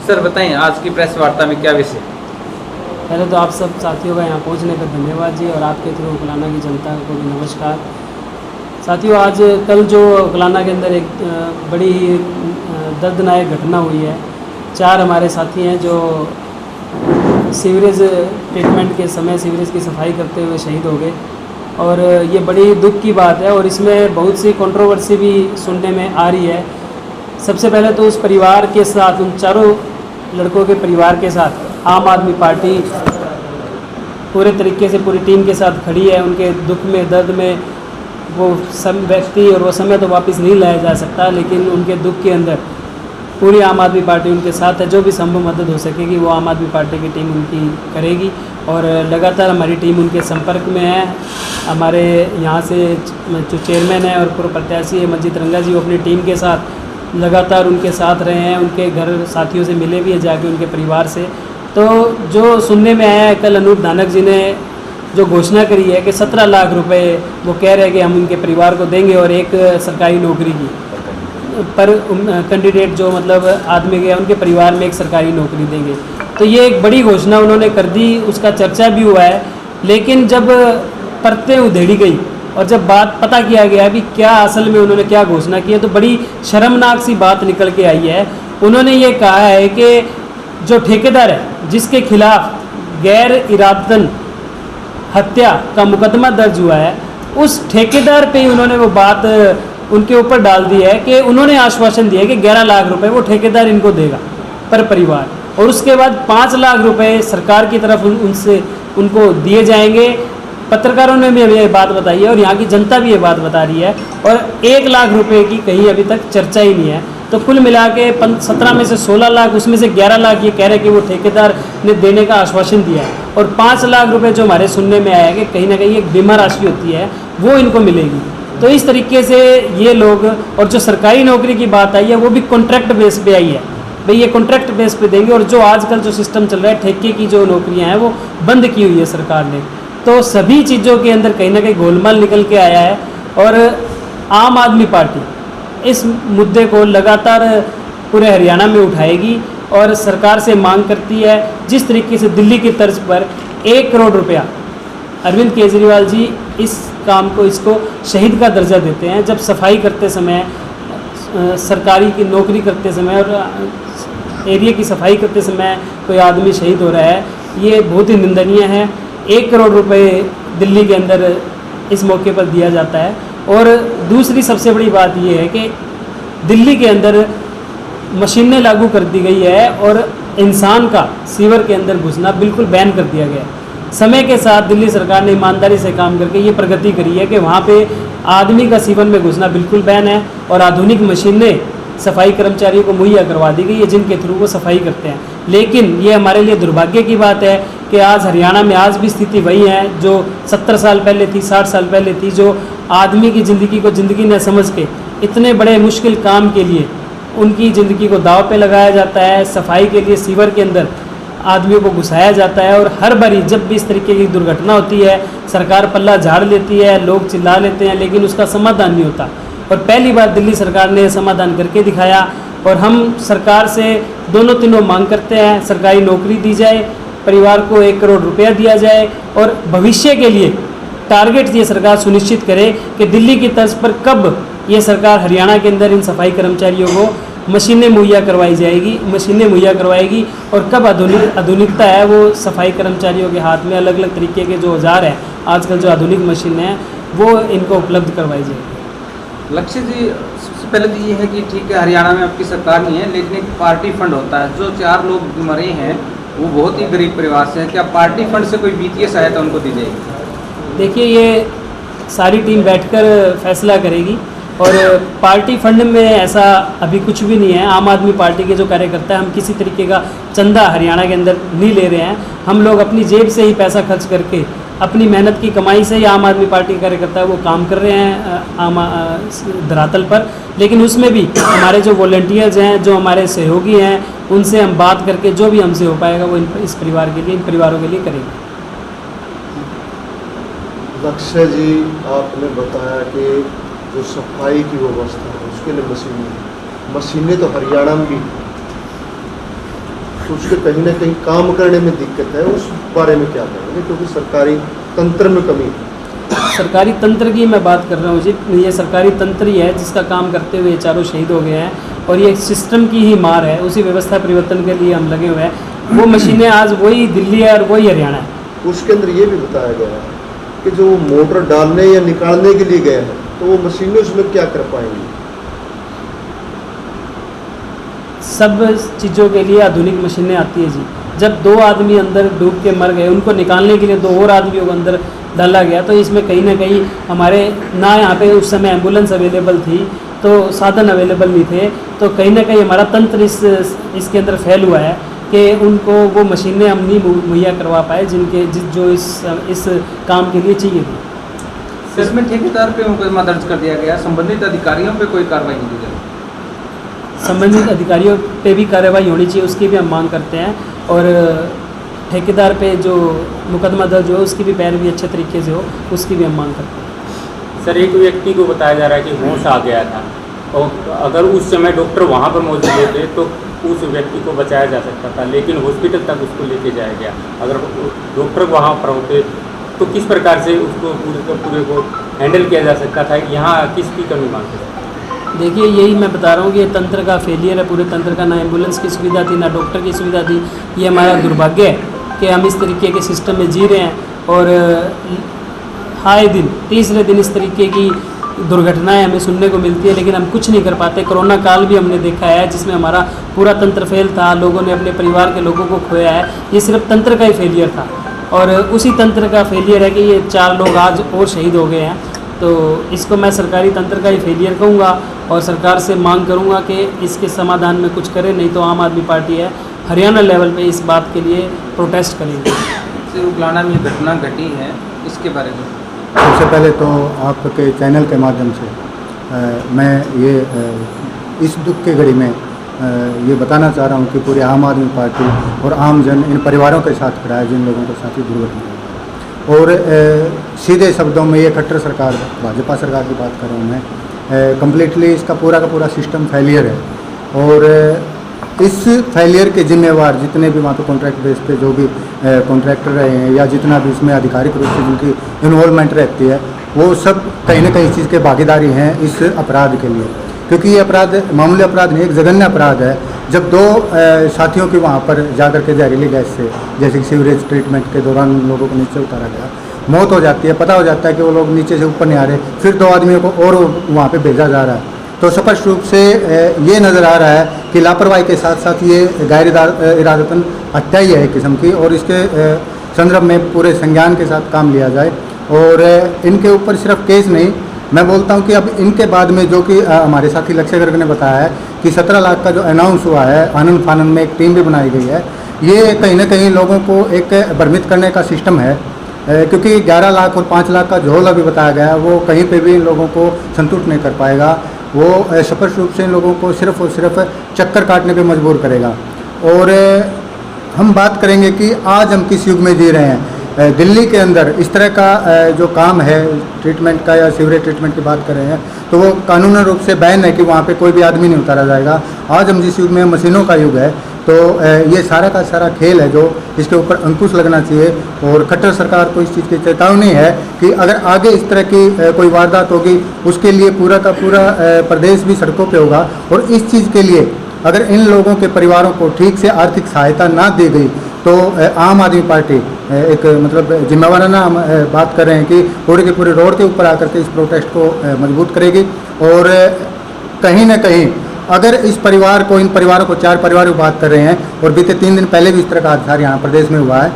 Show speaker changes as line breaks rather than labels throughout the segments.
Sir बताएं, आज की प्रेस वार्ता में क्या विषय?
पहले तो आप सब साथियों का यहाँ पहुँचने का धन्यवाद जी, और आपके थ्रू उकलाना की जनता को भी नमस्कार। साथियों, आज कल जो उकलाना के अंदर एक बड़ी ही दर्दनाक घटना हुई है। 4 हमारे साथी हैं जो सीवरेज ट्रीटमेंट के समय सीवरेज की सफाई करते हुए शहीद हो गए, और ये बड़ी दुख की बात है और इसमें बहुत सी कंट्रोवर्सी भी सुनने में आ रही है। सबसे पहले तो उस परिवार के साथ, उन चारों लड़कों के परिवार के साथ आम आदमी पार्टी पूरे तरीके से पूरी टीम के साथ खड़ी है। उनके दुख में, दर्द में वो सब व्यक्ति और वो समय तो वापस नहीं लाया जा सकता, लेकिन उनके दुख के अंदर पूरी आम आदमी पार्टी उनके साथ है। जो भी संभव मदद हो सकेगी वो आम आदमी पार्टी की टीम उनकी करेगी, और लगातार हमारी टीम उनके संपर्क में है। हमारे यहाँ से जो चेयरमैन है और पूर्व प्रत्याशी है मंजीत रंगा जी, वो अपनी टीम के साथ लगातार उनके साथ रहे हैं। उनके घर साथियों से मिले भी है जाके, उनके परिवार से। तो जो सुनने में आया है, कल अनूप धानक जी ने जो घोषणा करी है कि 17 लाख रुपए वो कह रहे हैं कि हम उनके परिवार को देंगे, और एक सरकारी नौकरी की पर कैंडिडेट जो मतलब आदमी गया उनके परिवार में एक सरकारी नौकरी देंगे। तो ये एक बड़ी घोषणा उन्होंने कर दी, उसका चर्चा भी हुआ है। लेकिन जब परतें उधेड़ी गई और जब बात पता किया गया कि क्या असल में उन्होंने क्या घोषणा की है, तो बड़ी शर्मनाक सी बात निकल के आई है। उन्होंने ये कहा है कि जो ठेकेदार है जिसके खिलाफ गैर इरादतन हत्या का मुकदमा दर्ज हुआ है, उस ठेकेदार पे ही उन्होंने वो बात उनके ऊपर डाल दी है कि उन्होंने आश्वासन दिया है कि 11 लाख रुपए वो ठेकेदार इनको देगा पर परिवार, और उसके बाद 5 लाख रुपए सरकार की तरफ उनसे उनको दिए जाएंगे। पत्रकारों ने भी अभी ये बात बताई है और यहाँ की जनता भी ये बात बता रही है, और 1 लाख रुपए की कहीं अभी तक चर्चा ही नहीं है। तो कुल मिला के 17 में से 16 लाख, उसमें से 11 लाख ये कह रहे कि वो ठेकेदार ने देने का आश्वासन दिया है, और 5 लाख रुपए जो हमारे सुनने में आया है कि कहीं ना कहीं एक बीमा राशि होती है वो इनको मिलेगी। तो इस तरीके से ये लोग, और जो सरकारी नौकरी की बात आई है वो भी कॉन्ट्रैक्ट बेस पे आई है, भाई ये कॉन्ट्रैक्ट बेस पे देंगे। और जो आजकल जो सिस्टम चल रहा है ठेके की जो नौकरियां हैं वो बंद की हुई है सरकार ने। तो सभी चीज़ों के अंदर कहीं ना कहीं गोलमाल निकल के आया है, और आम आदमी पार्टी इस मुद्दे को लगातार पूरे हरियाणा में उठाएगी और सरकार से मांग करती है, जिस तरीके से दिल्ली की तर्ज पर 1 करोड़ रुपया अरविंद केजरीवाल जी इस काम को, इसको शहीद का दर्जा देते हैं। जब सफाई करते समय, सरकारी की नौकरी करते समय और एरिया की सफाई करते समय कोई आदमी शहीद हो रहा है, ये बहुत ही निंदनीय है। 1 करोड़ रुपए दिल्ली के अंदर इस मौके पर दिया जाता है। और दूसरी सबसे बड़ी बात ये है कि दिल्ली के अंदर मशीनें लागू कर दी गई है और इंसान का सीवर के अंदर घुसना बिल्कुल बैन कर दिया गया है। समय के साथ दिल्ली सरकार ने ईमानदारी से काम करके ये प्रगति करी है कि वहाँ पे आदमी का सीवन में घुसना बिल्कुल बैन है, और आधुनिक मशीनें सफाई कर्मचारियों को मुहैया करवा दी गई है जिनके थ्रू वो सफाई करते हैं। लेकिन ये हमारे लिए दुर्भाग्य की बात है कि आज हरियाणा में आज भी स्थिति वही है जो 70 साल पहले थी, 60 साल पहले थी। जो आदमी की ज़िंदगी को ज़िंदगी न समझ के इतने बड़े मुश्किल काम के लिए उनकी ज़िंदगी को दाव पे लगाया जाता है। सफाई के लिए सीवर के अंदर आदमियों को घुसाया जाता है, और हर बारी जब भी इस तरीके की दुर्घटना होती है सरकार पल्ला झाड़ लेती है, लोग चिल्ला लेते हैं, लेकिन उसका समाधान नहीं होता। और पहली बार दिल्ली सरकार ने समाधान करके दिखाया, और हम सरकार से दोनों तीनों मांग करते हैं, सरकारी नौकरी दी जाए, परिवार को 1 करोड़ रुपया दिया जाए, और भविष्य के लिए टारगेट ये सरकार सुनिश्चित करे कि दिल्ली की तर्ज पर कब ये सरकार हरियाणा के अंदर इन सफाई कर्मचारियों को मशीनें मुहैया करवाएगी, और कब आधुनिकता है वो सफाई कर्मचारियों के हाथ में अलग अलग तरीके के जो औजार हैं, आजकल जो आधुनिक मशीनें हैं वो इनको उपलब्ध करवाई जाएगी।
लक्ष्य जी, सबसे पहले तो ये है कि ठीक है हरियाणा में आपकी सरकार नहीं है, लेकिन एक पार्टी फंड होता है। जो 4 लोग मरे हैं वो बहुत ही गरीब परिवार से हैं, क्या पार्टी फंड से कोई वित्तीय सहायता उनको दी जाएगी?
देखिए, ये सारी टीम बैठकर फैसला करेगी, और पार्टी फंड में ऐसा अभी कुछ भी नहीं है। आम आदमी पार्टी के जो कार्यकर्ता हैं, हम किसी तरीके का चंदा हरियाणा के अंदर नहीं ले रहे हैं। हम लोग अपनी जेब से ही पैसा खर्च करके, अपनी मेहनत की कमाई से ही आम आदमी पार्टी कार्यकर्ता है वो काम कर रहे हैं धरातल पर। लेकिन उसमें भी हमारे जो वॉलंटियर्स हैं, जो हमारे सहयोगी हैं, उनसे हम बात करके जो भी हमसे हो पाएगा वो इस परिवार के लिए, इन परिवारों के लिए करेंगे।
लक्ष्य जी, आपने बताया कि जो सफाई की व्यवस्था है उसके लिए मशीन मशीनें तो हरियाणा में भी, तो उसके कहीं ना कहीं काम करने में दिक्कत है, उस बारे में क्या कहेंगे? क्योंकि सरकारी तंत्र में कमी है।
सरकारी तंत्र की मैं बात कर रहा हूँ जी, ये सरकारी तंत्र ही है जिसका काम करते हुए चारों शहीद हो गए हैं, और ये सिस्टम की ही मार है, उसी व्यवस्था परिवर्तन के लिए हम लगे हुए हैं। वो मशीनें आज वही दिल्ली है और वही हरियाणा है।
उसके अंदर ये भी बताया गया है कि जो मोटर डालने या निकालने के लिए गए हैं, तो वो मशीनें उसमें क्या कर पाएंगी?
सब चीज़ों के लिए आधुनिक मशीनें आती है जी। जब 2 आदमी अंदर डूब के मर गए, उनको निकालने के लिए 2 और आदमियों को अंदर डाला गया, तो इसमें कहीं ना कहीं हमारे ना यहाँ पे उस समय एम्बुलेंस अवेलेबल थी, तो साधन अवेलेबल नहीं थे, तो कहीं ना कहीं हमारा तंत्र इसके अंदर फैल हुआ है कि उनको वो मशीनें हम नहीं मुहैया करवा पाए जो इस काम के लिए चाहिए थी।
इसमें ठेकेदार पे मुकदमा दर्ज कर दिया गया, संबंधित अधिकारियों पे कोई कार्रवाई नहीं की गई।
संबंधित अधिकारियों पे भी कार्रवाई होनी चाहिए, उसकी भी हम मांग करते हैं, और ठेकेदार पे जो मुकदमा दर्ज हो उसकी भी पैरवी अच्छे तरीके से हो, उसकी भी हम मांग करते हैं।
सर, एक व्यक्ति को बताया जा रहा है कि होश आ गया था, और अगर उस समय डॉक्टर वहाँ पर मौजूद होते तो उस व्यक्ति को बचाया जा सकता था, लेकिन हॉस्पिटल तक उसको लेके जाया गया। अगर डॉक्टर वहाँ पर होते तो किस प्रकार से उसको पूरे को हैंडल किया जा सकता था? यहाँ किसकी कमी मानते हैं?
देखिए, यही मैं बता रहा हूँ कि ये तंत्र का फेलियर है, पूरे तंत्र का। ना एम्बुलेंस की सुविधा थी, ना डॉक्टर की सुविधा थी। ये हमारा दुर्भाग्य है कि हम इस तरीके के सिस्टम में जी रहे हैं, और आए दिन तीसरे दिन इस तरीके की दुर्घटनाएं हमें सुनने को मिलती है, लेकिन हम कुछ नहीं कर पाते। कोरोना काल भी हमने देखा है जिसमें हमारा पूरा तंत्र फेल था, लोगों ने अपने परिवार के लोगों को खोया है। ये सिर्फ तंत्र का ही फेलियर था, और उसी तंत्र का फेलियर है कि ये 4 लोग आज और शहीद हो गए हैं। तो इसको मैं सरकारी तंत्र का ही फेलियर कहूँगा, और सरकार से मांग करूँगा कि इसके समाधान में कुछ करे, नहीं तो आम आदमी पार्टी है हरियाणा लेवल पे इस बात के लिए प्रोटेस्ट करेंगे।
उगलाना में घटना घटी है, इसके बारे में
सबसे पहले तो आपके चैनल के माध्यम से मैं ये इस दुख की घड़ी में ये बताना चाह रहा हूँ कि पूरी आम आदमी पार्टी और आम जन इन परिवारों के साथ खड़ा है जिन लोगों के साथ ही दुर्घटना हुई। और सीधे शब्दों में ये खट्टर सरकार, भाजपा सरकार की बात कर रहा हूँ मैं, कम्प्लीटली इसका पूरा का पूरा सिस्टम फेलियर है। और इस फेलियर के जिम्मेवार जितने भी वहाँ पे कॉन्ट्रैक्ट बेस पे जो भी कॉन्ट्रैक्टर रहे हैं, या जितना भी इसमें आधिकारिक रूप से जिनकी इन्वॉल्वमेंट रहती है, वो सब कहीं ना कहीं इस चीज़ के भागीदारी हैं इस अपराध के लिए। क्योंकि ये अपराध मामूली अपराध नहीं, एक जघन्य अपराध है। जब 2 साथियों की वहाँ पर जाकर के जहरीली गैस से, जैसे कि सीवरेज ट्रीटमेंट के दौरान लोगों को नीचे उतारा गया, मौत हो जाती है, पता हो जाता है कि वो लोग नीचे से ऊपर नहीं आ रहे, फिर 2 आदमियों को और वहाँ पर भेजा जा रहा है, तो स्पष्ट रूप से ये नज़र आ रहा है कि लापरवाही के साथ साथ ये गैर इरादतन हत्या ही है एक किस्म की, और इसके संदर्भ में पूरे संज्ञान के साथ काम लिया जाए। और इनके ऊपर सिर्फ केस नहीं, मैं बोलता हूं कि अब इनके बाद में जो कि हमारे साथी लक्ष्य गर्ग ने बताया है कि 17 लाख का जो अनाउंस हुआ है, आनंद फानंद में एक टीम भी बनाई गई है, ये कहीं ना कहीं लोगों को एक भ्रमित करने का सिस्टम है। क्योंकि 11 लाख और 5 लाख का झोल अभी बताया गया है, वो कहीं पे भी इन लोगों को संतुष्ट नहीं कर पाएगा। वो स्पष्ट रूप से इन लोगों को सिर्फ और सिर्फ चक्कर काटने पे मजबूर करेगा। और हम बात करेंगे कि आज हम किस युग में जी रहे हैं। दिल्ली के अंदर इस तरह का जो काम है ट्रीटमेंट का या सीवरेज ट्रीटमेंट की बात कर रहे हैं, तो वो कानूनी रूप से बैन है कि वहाँ पे कोई भी आदमी नहीं उतारा जाएगा। आज हम जिस युग में मशीनों का युग है, तो ये सारा का सारा खेल है जो इसके ऊपर अंकुश लगना चाहिए। और खट्टर सरकार को इस चीज़ की चेतावनी है कि अगर आगे इस तरह की कोई वारदात होगी, उसके लिए पूरा का पूरा प्रदेश भी सड़कों पे होगा। और इस चीज़ के लिए अगर इन लोगों के परिवारों को ठीक से आर्थिक सहायता ना दी गई, तो आम आदमी पार्टी एक मतलब जिम्मेवाराना हम बात कर रहे हैं कि पूरे के पूरे रोड के ऊपर आकर के इस प्रोटेस्ट को मजबूत करेगी। और कहीं ना कहीं अगर इस परिवार को, इन परिवारों को, 4 परिवारों की बात कर रहे हैं, और बीते 3 दिन पहले भी इस तरह का हादसा यहाँ प्रदेश में हुआ है,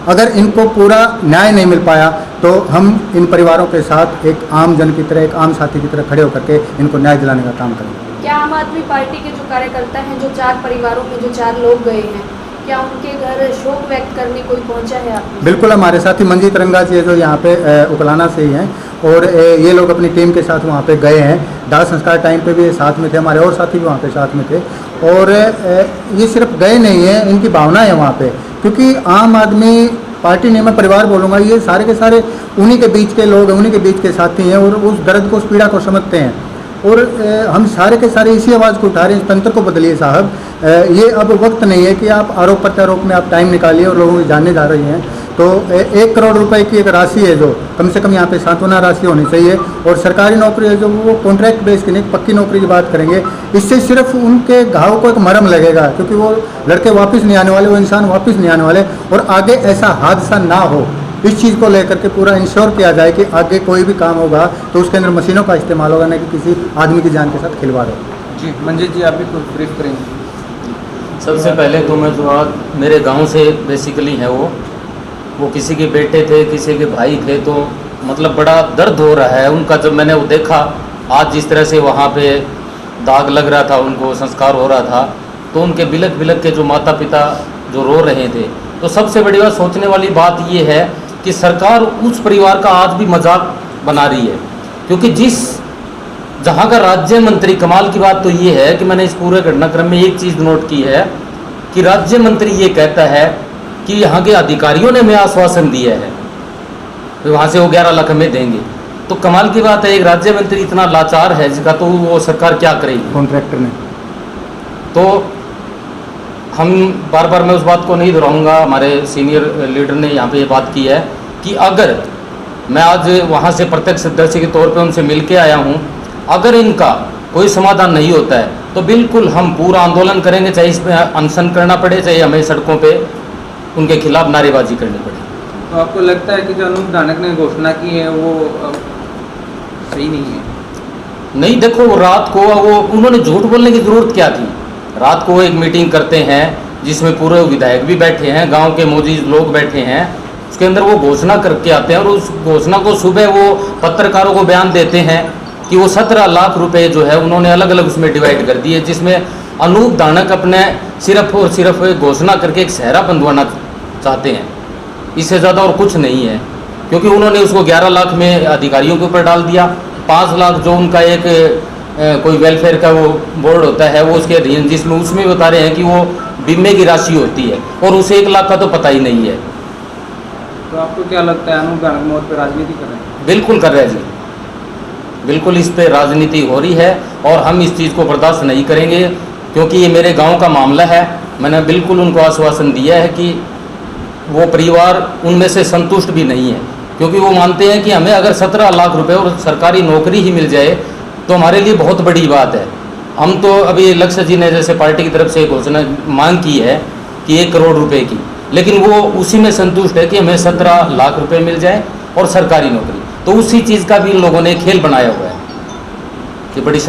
अगर इनको पूरा न्याय नहीं मिल पाया तो हम इन परिवारों के साथ एक आम जन की तरह, एक आम साथी की तरह खड़े होकर के इनको न्याय दिलाने का काम करेंगे।
क्या आम आदमी पार्टी के जो कार्यकर्ता हैं, जो 4 परिवारों में जो 4 लोग गए हैं, क्या उनके घर शोक व्यक्त करने कोई पहुंचा है आपने?
बिल्कुल, हमारे साथी मंजीत रंगा जी जो यहाँ पे उकलाना से ही हैं, और ये लोग अपनी टीम के साथ वहाँ पे गए हैं। दाह संस्कार टाइम पे भी साथ में थे, हमारे और साथी भी वहाँ पे साथ में थे। और ये सिर्फ गए नहीं हैं, इनकी भावना है वहाँ पे, क्योंकि आम आदमी पार्टी नहीं, मैं परिवार बोलूँगा, ये सारे के सारे उन्हीं के बीच के लोग हैं, उन्हीं के बीच के साथी हैं, और उस दर्द को, उस पीड़ा को समझते हैं। और हम सारे के सारे इसी आवाज़ को उठा रहे हैं, इस तंत्र को बदलिए साहब। ये अब वक्त नहीं है कि आप आरोप प्रत्यारोप में आप टाइम निकालिए और लोगों को जानने जा रही हैं। तो 1 करोड़ रुपए की एक राशि है जो कम से कम यहाँ पे सांत्वना राशि होनी चाहिए, और सरकारी नौकरी है जो वो कॉन्ट्रैक्ट बेस की नहीं पक्की नौकरी की बात करेंगे। इससे सिर्फ उनके घाव को एक मरहम लगेगा, क्योंकि वो लड़के वापस नहीं आने वाले, वो इंसान वापस नहीं आने वाले, और आगे ऐसा हादसा ना हो इस चीज़ को लेकर के पूरा इंश्योर किया जाए कि आगे कोई भी काम होगा तो उसके अंदर मशीनों का इस्तेमाल होगा, न कि किसी आदमी की जान के साथ खिलवाड़ हो।
जी मंजित जी, आप भी कुछ ब्रीफ करेंगे।
सबसे पहले तो मैं जो आज मेरे गांव से बेसिकली है वो किसी के बेटे थे, किसी के भाई थे, तो मतलब बड़ा दर्द हो रहा है उनका। जब मैंने वो देखा आज जिस तरह से वहाँ पे दाग लग रहा था, उनको संस्कार हो रहा था, तो उनके बिलक बिलक के जो माता पिता जो रो रहे थे, तो सबसे बड़ी बात सोचने वाली बात ये है कि सरकार उस परिवार का आज भी मजाक बना रही है। क्योंकि जहाँ का राज्य मंत्री, कमाल की बात तो ये है कि मैंने इस पूरे घटनाक्रम में एक चीज़ नोट की है कि राज्य मंत्री ये कहता है कि यहाँ के अधिकारियों ने हमें आश्वासन दिया है, तो वहाँ से वो 11 लाख हमें देंगे। तो कमाल की बात है, एक राज्य मंत्री इतना लाचार है जिसका, तो वो सरकार क्या करेगी
कॉन्ट्रैक्टर ने।
तो हम बार बार मैं उस बात को नहीं दोहराऊंगा, हमारे सीनियर लीडर ने यहाँ पे ये बात की है कि अगर मैं आज वहाँ से प्रत्यक्षदर्शी के तौर पे उनसे मिल के आया हूँ, अगर इनका कोई समाधान नहीं होता है तो बिल्कुल हम पूरा आंदोलन करेंगे, चाहे इसमें अनशन करना पड़े, चाहे हमें सड़कों पे उनके खिलाफ नारेबाजी करनी पड़े।
तो आपको लगता है कि जो अनूप धानक ने घोषणा की है वो सही नहीं है?
नहीं, देखो रात को वो उन्होंने झूठ बोलने की ज़रूरत क्या थी। रात को वो एक मीटिंग करते हैं जिसमें पूरे विधायक भी बैठे हैं, गांव के मौजूद लोग बैठे हैं, उसके अंदर वो घोषणा करके आते हैं और उस घोषणा को सुबह वो पत्रकारों को बयान देते हैं कि वो 17 लाख रुपए जो है उन्होंने अलग अलग उसमें डिवाइड कर दिए, जिसमें अनूप धानक अपने सिर्फ और सिर्फ घोषणा करके एक सहरा बंधवाना चाहते हैं, इससे ज़्यादा और कुछ नहीं है। क्योंकि उन्होंने उसको 11 लाख में अधिकारियों के ऊपर डाल दिया, 5 लाख जो उनका एक कोई वेलफेयर का वो बोर्ड होता है वो उसके अधीन, जिसमें उसमें बता रहे हैं कि वो बीमे की राशि होती है, और उसे 1 लाख का तो पता ही नहीं है।
तो आपको क्या लगता है अनूप धानक मौत पर राजनीति कर रहे हैं?
बिल्कुल कर रहे हैं जी, बिल्कुल इस पे राजनीति हो रही है और हम इस चीज़ को बर्दाश्त नहीं करेंगे, क्योंकि ये मेरे गांव का मामला है। मैंने बिल्कुल उनको आश्वासन दिया है कि वो परिवार उनमें से संतुष्ट भी नहीं है, क्योंकि वो मानते हैं कि हमें अगर 17 लाख रुपए और सरकारी नौकरी ही मिल जाए तो हमारे लिए बहुत बड़ी बात है। हम तो अभी लक्ष्य जी ने जैसे पार्टी की तरफ से घोषणा मांग की है कि 1 करोड़ रुपए की, लेकिन वो उसी में संतुष्ट है कि हमें 17 लाख रुपए मिल जाए और सरकारी नौकरी। तो उसी चीज़ का भी इन लोगों ने खेल बनाया हुआ है कि बड़ी